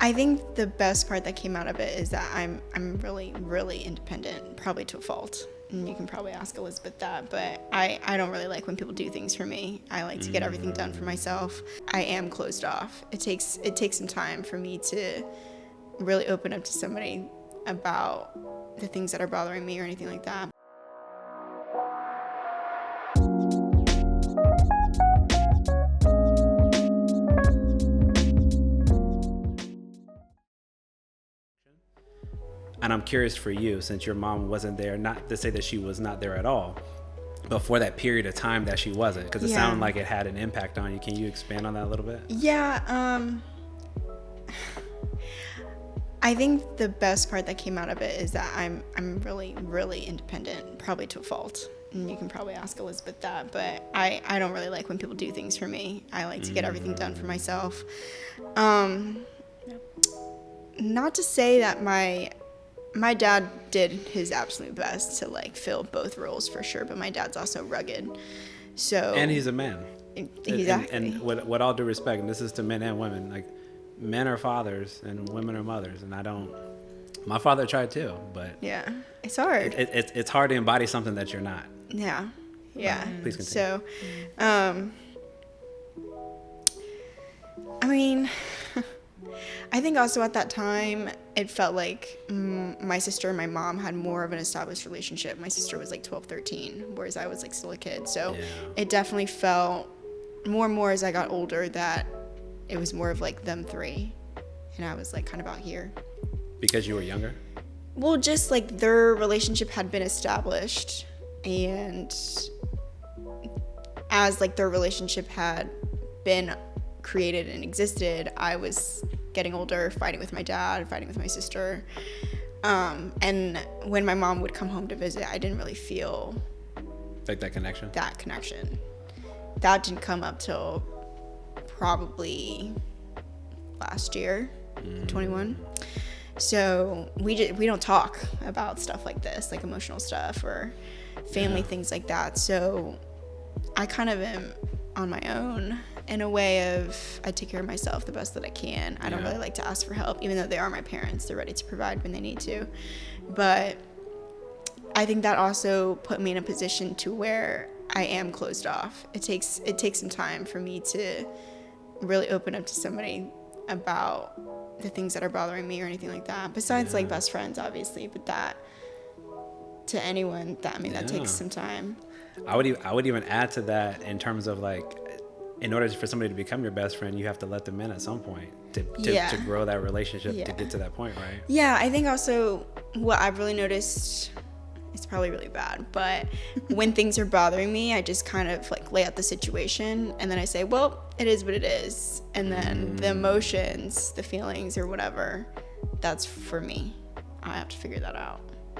I think the best part that came out of it is that I'm really, really independent, probably to a fault. And you can probably ask Elizabeth that, but I don't really like when people do things for me. I like to get everything done for myself. I am closed off. It takes some time for me to really open up to somebody about the things that are bothering me or anything like that. And I'm curious for you, since your mom wasn't there, not to say that she was not there at all, but for that period of time that she wasn't, because it sounded like it had an impact on you. Can you expand on that a little bit? Yeah, I think the best part that came out of it is that I'm really, really independent, probably to a fault. And you can probably ask Elizabeth that, but I don't really like when people do things for me. I like to get everything done for myself. Not to say that my dad did his absolute best to like fill both roles for sure, but my dad's also rugged. So and he's a man. Exactly. And with all due respect, and this is to men and women, like men are fathers and women are mothers, and my father tried too, but yeah, it's hard. It's hard to embody something that you're not. Yeah. Please continue. So, I mean, I think also at that time, it felt like my sister and my mom had more of an established relationship. My sister was like 12, 13, whereas I was like still a kid. So It definitely felt more and more as I got older that it was more of like them three. And I was like kind of out here. Because you were younger? Well, just like their relationship had been established, and as like their relationship had been created and existed, I was getting older, fighting with my dad, fighting with my sister. And when my mom would come home to visit, I didn't really feel like that connection. That didn't come up till probably last year, 21. So we don't talk about stuff like this, like emotional stuff or family things like that. So I kind of am on my own in a way of I take care of myself the best that I can. I don't really like to ask for help, even though they are my parents. They're ready to provide when they need to. But I think that also put me in a position to where I am closed off. It takes some time for me to really open up to somebody about the things that are bothering me or anything like that. Besides like best friends, obviously, but that to anyone, that takes some time. I would even add to that in terms of like, in order for somebody to become your best friend, you have to let them in at some point to grow that relationship to get to that point, right? Yeah, I think also what I've really noticed, it's probably really bad, but when things are bothering me, I just kind of like lay out the situation and then I say, well, it is what it is. And then the emotions, the feelings or whatever, that's for me. I have to figure that out.